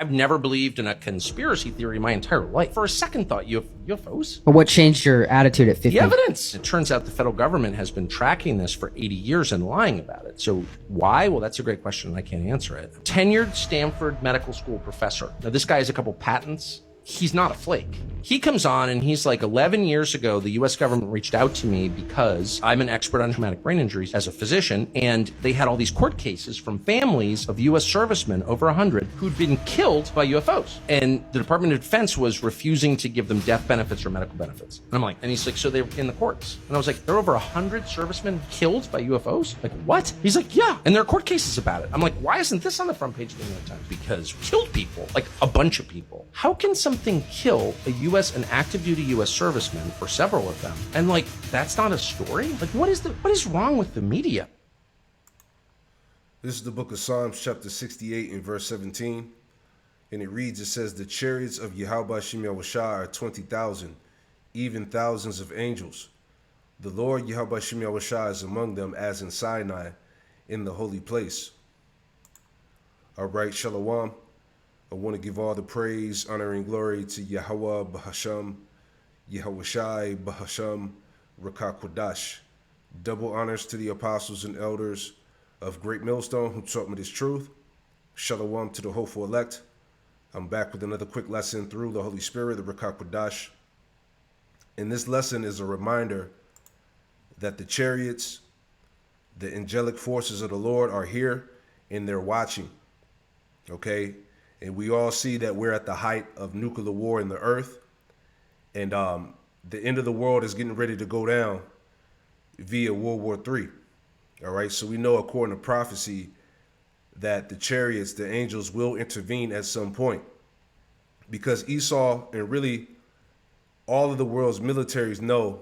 I've never believed in a conspiracy theory my entire life. For a second thought, UFOs? But what changed your attitude at 50? The evidence. It turns out the federal government has been tracking this for 80 years and lying about it. So why? Well, that's a great question, and I can't answer it. Tenured Stanford Medical School professor. Now, this guy has a couple patents. He's not a flake. He comes on and he's like, 11 years ago, the US government reached out to me because I'm an expert on traumatic brain injuries as a physician, and they had all these court cases from families of US servicemen, over 100, who'd been killed by UFOs. And the Department of Defense was refusing to give them death benefits or medical benefits. And I'm like, and he's like, so they're in the courts. And I was like, there are over 100 servicemen killed by UFOs? Like, what? He's like, yeah. And there are court cases about it. I'm like, why isn't this on the front page of the New York Times? Because killed people, like a bunch of people. How can something kill an active duty US serviceman, or several of them, and like that's not a story? Like what is wrong with the media? This is the book of Psalms chapter 68 and verse 17, and it reads, it says, the chariots of Yahweh Shem Yahushua are 20,000, even thousands of angels. The Lord Yahweh Shem Yahushua is among them as in Sinai, in the holy place. All right, Shalom. I want to give all the praise, honor, and glory to Yahweh Bahasham, Yahushai Bahasham, Rakah Kodash. Double honors to the apostles and elders of Great Millstone who taught me this truth. Shalom to the hopeful elect. I'm back with another quick lesson through the Holy Spirit, the Rakah Kodash. And this lesson is a reminder that the chariots, the angelic forces of the Lord are here and they're watching. Okay? And we all see that we're at the height of nuclear war in the earth. And the end of the world is getting ready to go down via World War III. All right. So we know, according to prophecy, that the chariots, the angels, will intervene at some point. Because Esau and really all of the world's militaries know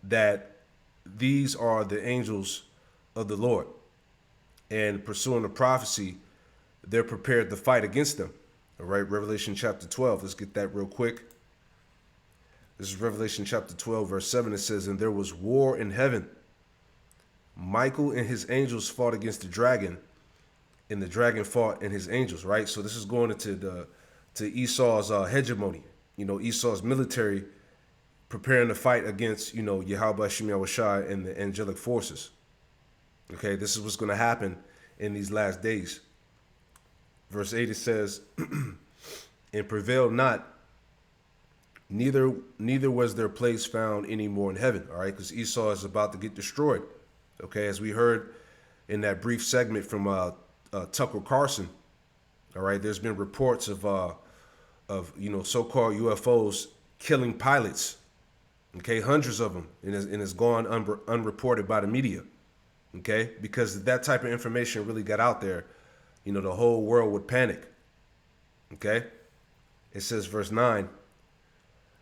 that these are the angels of the Lord. And pursuing the prophecy, they're prepared to fight against them. All right, Revelation chapter 12. Let's get that real quick. This is Revelation chapter 12, verse 7. It says, and there was war in heaven. Michael and his angels fought against the dragon, and the dragon fought and his angels, right? So this is going into Esau's hegemony. You know, Esau's military preparing to fight against, Yahweh Shem Yahushua and the angelic forces. Okay, this is what's going to happen in these last days. Verse 8, it says, and prevailed not, neither was their place found any more in heaven. All right, because Esau is about to get destroyed. Okay, as we heard in that brief segment from Tucker Carlson. All right, there's been reports of so-called UFOs killing pilots. Okay, hundreds of them, and it's gone unreported by the media. Okay, because that type of information really got out there, the whole world would panic. Okay? It says, verse 9,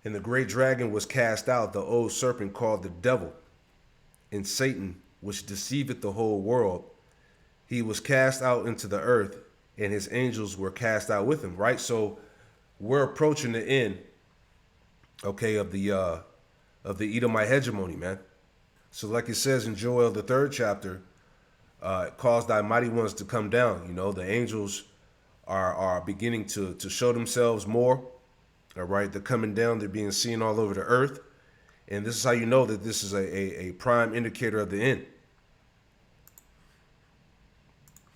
and the great dragon was cast out, the old serpent called the devil, and Satan, which deceiveth the whole world. He was cast out into the earth, and his angels were cast out with him. Right? So we're approaching the end, okay, of the Edomite hegemony, man. So like it says in Joel, the 3rd chapter, cause thy mighty ones to come down. The angels are beginning to show themselves more. All right, they're coming down. They're being seen all over the earth. And this is how you know that this is a prime indicator of the end.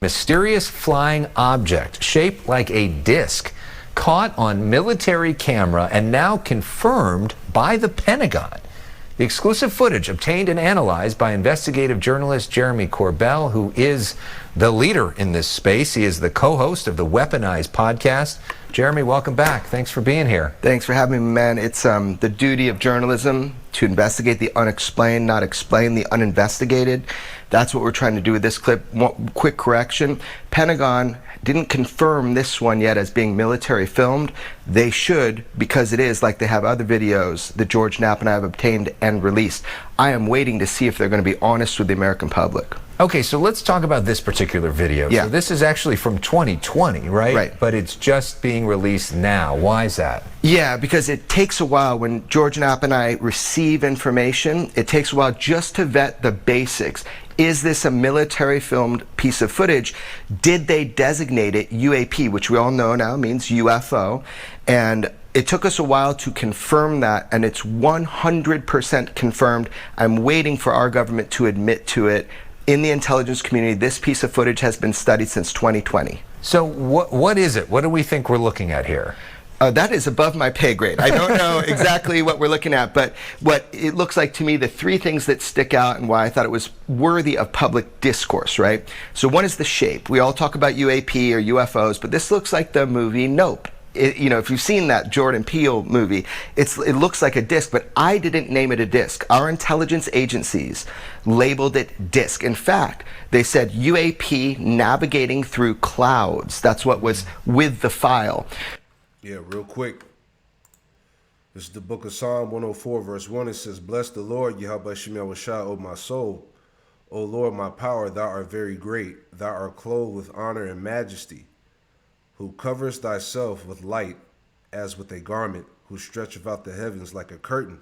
Mysterious flying object shaped like a disc caught on military camera and now confirmed by the Pentagon. The exclusive footage obtained and analyzed by investigative journalist Jeremy Corbell, who is the leader in this space. He is the co-host of the Weaponized podcast. Jeremy, welcome back. Thanks for being here. Thanks for having me, man. It's the duty of journalism to investigate the unexplained, not explain the uninvestigated. That's what we're trying to do with this clip. One quick correction. Pentagon didn't confirm this one yet as being military filmed. They should, because it is, like they have other videos that George Knapp and I have obtained and released. I am waiting to see if they're going to be honest with the American public. Okay, so let's talk about this particular video. Yeah. So this is actually from 2020, right? Right. But it's just being released now. Why is that? Yeah, because it takes a while. When George Knapp and I receive information, it takes a while just to vet the basics. Is this a military filmed piece of footage? Did they designate it UAP, which we all know now means UFO? And it took us a while to confirm that, and it's 100% confirmed. I'm waiting for our government to admit to it. In the intelligence community, this piece of footage has been studied since 2020. So what is it? What do we think we're looking at here? That is above my pay grade. I don't know exactly what we're looking at, but what it looks like to me, the three things that stick out and why I thought it was worthy of public discourse, right? So one is the shape. We all talk about UAP or UFOs, but this looks like the movie Nope. You know, if you've seen that Jordan Peele movie, it looks like a disc, but I didn't name it a disc. Our intelligence agencies labeled it disc. In fact, they said UAP navigating through clouds. That's what was with the file. Yeah, real quick. This is the book of Psalm 104, verse 1. It says, "Bless the Lord, Yahweh Shemel, O my soul. O Lord, my power, thou art very great. Thou art clothed with honor and majesty, who covers thyself with light as with a garment, who stretcheth out the heavens like a curtain."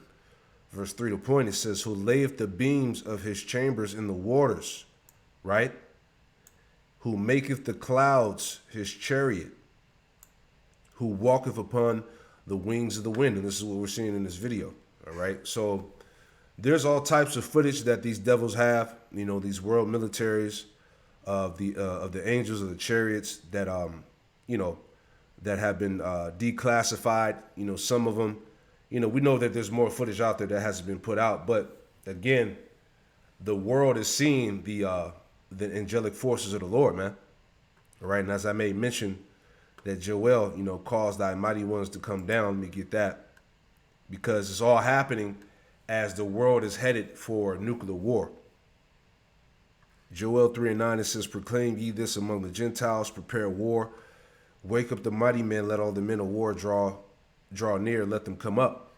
Verse 3 to point, it says, "Who layeth the beams of his chambers in the waters," right? "Who maketh the clouds his chariot, who walketh upon the wings of the wind." And this is what we're seeing in this video, all right? So there's all types of footage that these devils have, you know, these world militaries of the angels of the chariots that you know, that have been declassified. You know, some of them, you know, we know that there's more footage out there that hasn't been put out. But again, the world is seeing the angelic forces of the Lord, man. All right, and as I made mention, that Joel, you know, caused thy mighty ones to come down. Let me get that, because it's all happening as the world is headed for nuclear war. Joel 3:9, it says, "Proclaim ye this among the Gentiles, prepare war. Wake up the mighty men, let all the men of war draw near, let them come up.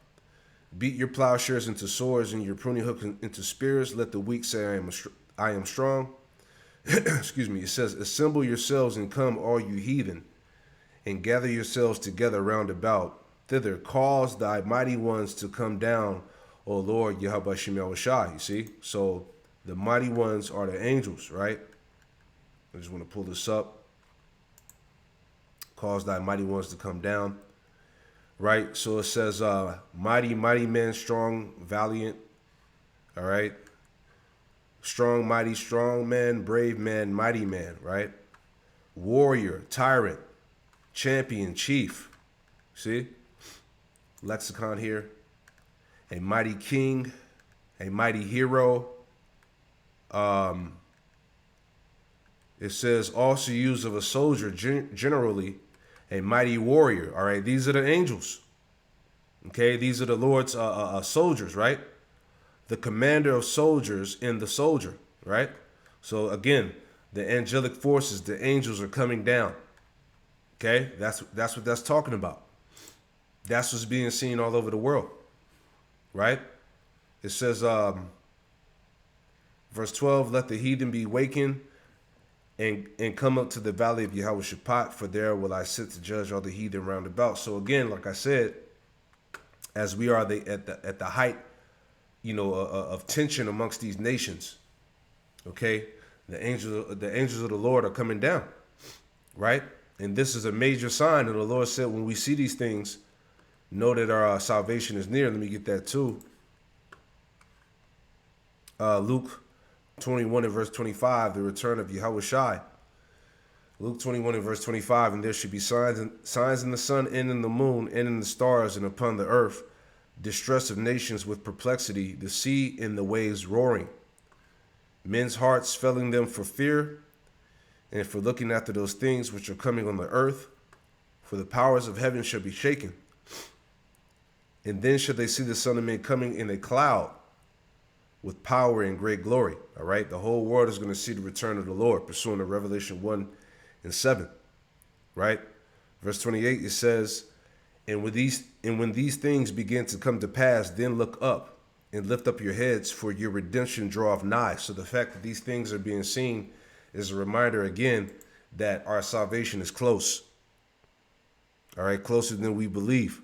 Beat your plowshares into swords and your pruning hooks into spears. Let the weak say, I am strong." Excuse me. It says, "Assemble yourselves and come, all you heathen, and gather yourselves together round about. Thither cause thy mighty ones to come down, O Lord, Yahweh Shemel Shah." You see? So the mighty ones are the angels, right? I just want to pull this up. "Cause thy mighty ones to come down," right? So it says, mighty men, strong, valiant, all right? Strong, mighty, strong man, brave man, mighty man, right? Warrior, tyrant, champion, chief. See? Lexicon here. A mighty king, a mighty hero. It says also used of a soldier, generally a mighty warrior. All right, these are the angels. Okay, these are the Lord's soldiers, right? The commander of soldiers in the soldier, right? So again, the angelic forces, the angels are coming down. Okay, that's what that's talking about. That's what's being seen all over the world, right? It says, verse 12, "Let the heathen be wakened and come up to the valley of Yehoshaphat, for there will I sit to judge all the heathen round about." So again, like I said, as we are at the height, you know, of tension amongst these nations, okay, the angels of the Lord are coming down, right? And this is a major sign. And the Lord said, when we see these things, know that our salvation is near. Let me get that too. Luke 21 and verse 25, the return of Yahushua. Luke 21 and verse 25, "And there should be signs in the sun and in the moon and in the stars and upon the earth, distress of nations with perplexity, the sea and the waves roaring, men's hearts failing them for fear and for looking after those things which are coming on the earth, for the powers of heaven shall be shaken. And then shall they see the Son of Man coming in a cloud with power and great glory." All right, the whole world is going to see the return of the Lord, pursuant to Revelation 1 and 7. Right, verse 28, it says, and when these things begin to come to pass, then look up and lift up your heads, for your redemption draweth nigh. So the fact that these things are being seen is a reminder again that our salvation is close. All right, closer than we believe.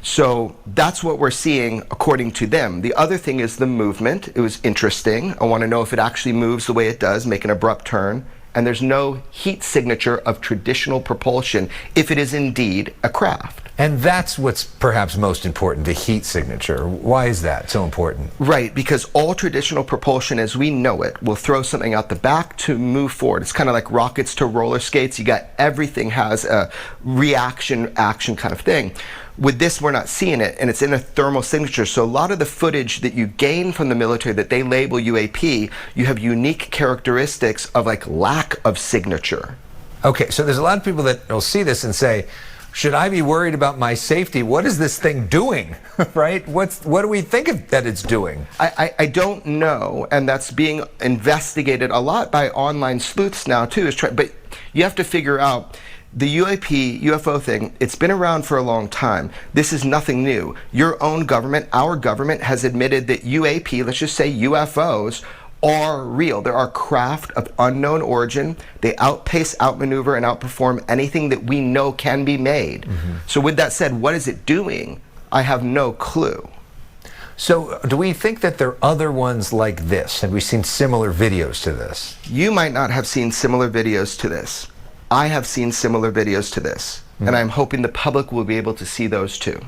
So that's what we're seeing according to them. The other thing is the movement. It was interesting. I want to know if it actually moves the way it does, make an abrupt turn. And there's no heat signature of traditional propulsion if it is indeed a craft. And that's what's perhaps most important, the heat signature. Why is that so important? Right, because all traditional propulsion as we know it will throw something out the back to move forward. It's kind of like rockets to roller skates. You got everything has a reaction, action kind of thing. With this, we're not seeing it, and it's in a thermal signature. So a lot of the footage that you gain from the military that they label UAP, you have unique characteristics of like lack of signature. Okay, so there's a lot of people that will see this and say, should I be worried about my safety? What is this thing doing, right? What do we think that it's doing? I don't know, and that's being investigated a lot by online sleuths now too. But you have to figure out the UAP, UFO thing, it's been around for a long time. This is nothing new. Your own government, our government, has admitted that UAP, let's just say UFOs, are real. There are craft of unknown origin. They outpace, outmaneuver, and outperform anything that we know can be made. So with that said, what is it doing? I have no clue. So do we think that there are other ones like this? Have we seen similar videos to this? You might not have seen similar videos to this. I have seen similar videos to this, and I'm hoping the public will be able to see those too.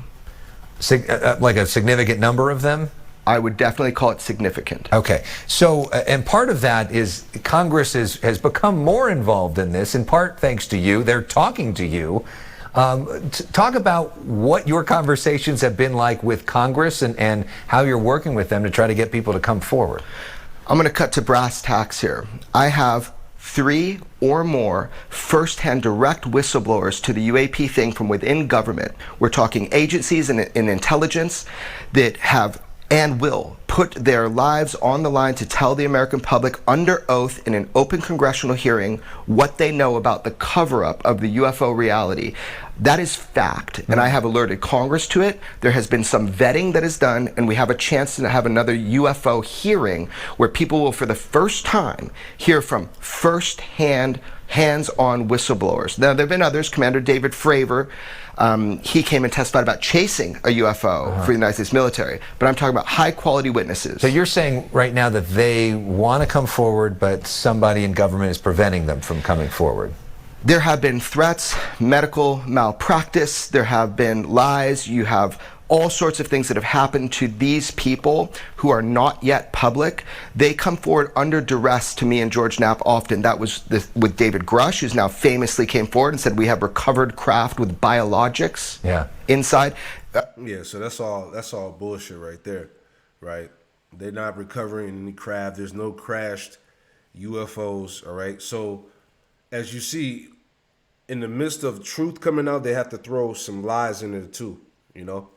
Like a significant number of them? I would definitely call it significant. Okay, so and part of that is Congress has become more involved in this, in part thanks to you. They're talking to you. Talk about what your conversations have been like with Congress and how you're working with them to try to get people to come forward. I'm going to cut to brass tacks here. I have 3 or more first-hand direct whistleblowers to the UAP thing from within government. We're talking agencies and intelligence that have and will put their lives on the line to tell the American public under oath in an open congressional hearing what they know about the cover-up of the UFO reality. That is fact, and I have alerted Congress to it. There has been some vetting that is done, and we have a chance to have another UFO hearing where people will, for the first time, hear from first-hand, hands-on whistleblowers. Now, there have been others. Commander David Fravor, he came and testified about chasing a UFO for the United States military. But I'm talking about high-quality witnesses. So you're saying right now that they want to come forward, but somebody in government is preventing them from coming forward? There have been threats, medical malpractice, there have been lies, you have all sorts of things that have happened to these people who are not yet public. They come forward under duress to me and George Knapp often. That was with David Grush, who's now famously came forward and said we have recovered craft with biologics inside. Yeah, so that's all bullshit right there, right? They're not recovering any craft. There's no crashed UFOs, all right? So as you see, in the midst of truth coming out, they have to throw some lies in it too, you know?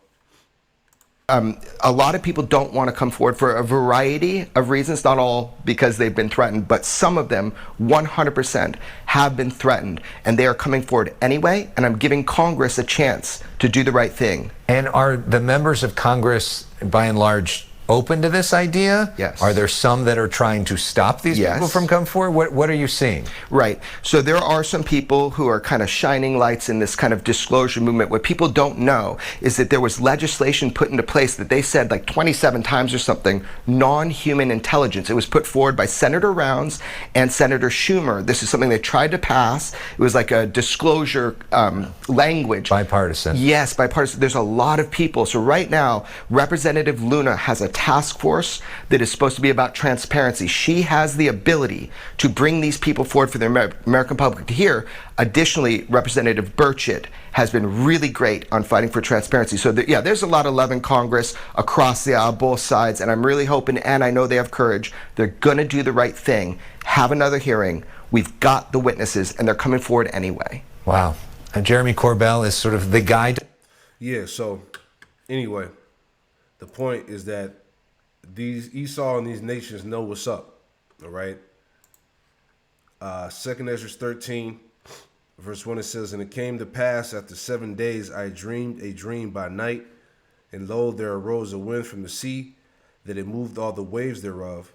A lot of people don't want to come forward for a variety of reasons, not all because they've been threatened, but some of them 100% have been threatened, and they are coming forward anyway, and I'm giving Congress a chance to do the right thing. And are the members of Congress, by and large, open to this idea? Yes. Are there some that are trying to stop these people from coming forward? What are you seeing? Right. So there are some people who are kind of shining lights in this kind of disclosure movement. What people don't know is that there was legislation put into place that they said like 27 times or something, non-human intelligence. It was put forward by Senator Rounds and Senator Schumer. This is something they tried to pass. It was like a disclosure language. Bipartisan. Yes, bipartisan. There's a lot of people. So right now, Representative Luna has a task force that is supposed to be about transparency. She has the ability to bring these people forward for the American public to hear. Additionally, Representative Burchett has been really great on fighting for transparency. So yeah, there's a lot of love in Congress across the aisle, both sides, and I'm really hoping, and I know they have courage, they're going to do the right thing, have another hearing. We've got the witnesses, and they're coming forward anyway. Wow. And Jeremy Corbell is sort of the guide. Yeah, so anyway, the point is that these Esau and these nations know what's up, all right? 2 Ezra 13, verse 1, it says, "And it came to pass after 7 days I dreamed a dream by night, And lo, there arose a wind from the sea, that it moved all the waves thereof.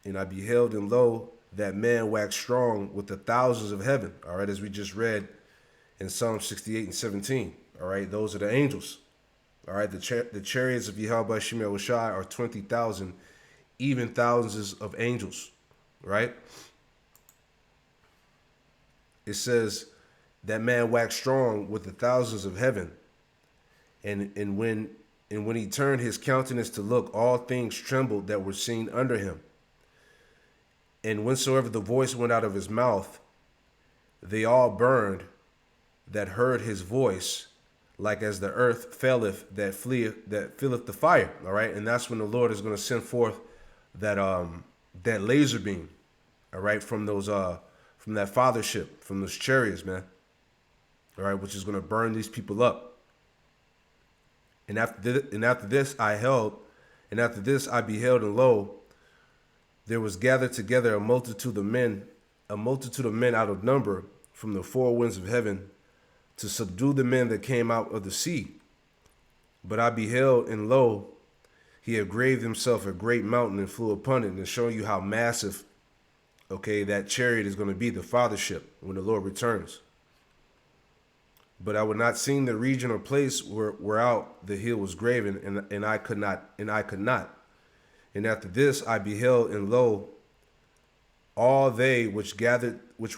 And I beheld, and lo, that man waxed strong with the thousands of heaven. All right, as we just read in Psalm 68 and 17. All right, those are the angels. All right, the chariots of Yahweh Shemel Shai are 20,000, even thousands of angels. Right? It says that man waxed strong with the thousands of heaven. And when he turned his countenance to look, all things trembled that were seen under him. And whensoever the voice went out of his mouth, they all burned that heard his voice, like as the earth faileth that filleth the fire. All right, and that's when the Lord is going to send forth that laser beam, all right, from that fathership, from those chariots, man. All right, which is going to burn these people up. And after this I beheld, and lo, there was gathered together a multitude of men out of number from the four winds of heaven, to subdue the men that came out of the sea. But I beheld, and lo, he had graved himself a great mountain and flew upon it, and showing you how massive, okay, that chariot is going to be, the fathership, when the Lord returns. But I would not seen the region or place whereout the hill was graven, and I could not. And after this I beheld, and lo, all they which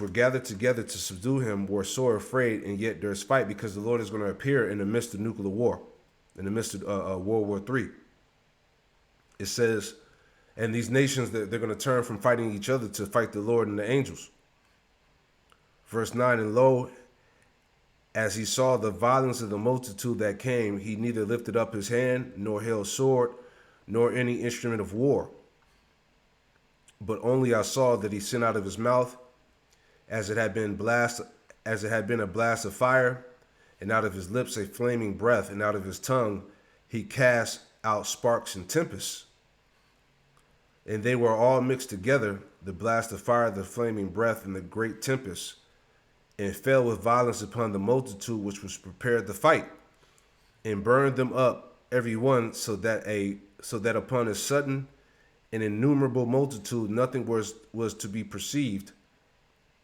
were gathered together to subdue him were sore afraid, and yet there's fight, because the Lord is going to appear in the midst of nuclear war, in the midst of World War III. It says, and these nations, they're going to turn from fighting each other to fight the Lord and the angels. Verse 9, and lo, as he saw the violence of the multitude that came, he neither lifted up his hand, nor held sword, nor any instrument of war. But only I saw that he sent out of his mouth, as it had been a blast of fire, and out of his lips a flaming breath, and out of his tongue he cast out sparks and tempests. And they were all mixed together, the blast of fire, the flaming breath, and the great tempest, and fell with violence upon the multitude which was prepared to fight, and burned them up every one, so that upon a sudden an innumerable multitude nothing was to be perceived,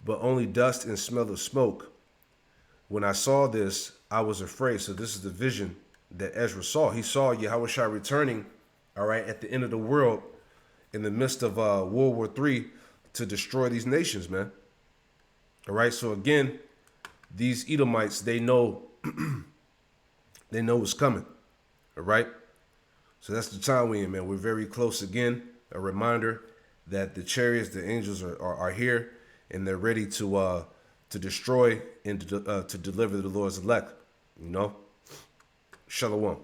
but only dust and smell of smoke. When I saw this, I was afraid. So this is the vision that Ezra saw. He saw Yahushua returning, all right, at the end of the world, in the midst of World War III, to destroy these nations, man. All right, so again, these Edomites, they know they know what's coming. All right. So that's the time we're in, man. We're very close again. A reminder that the chariots, the angels are here, and they're ready to destroy and to deliver the Lord's elect. You know, Shalom.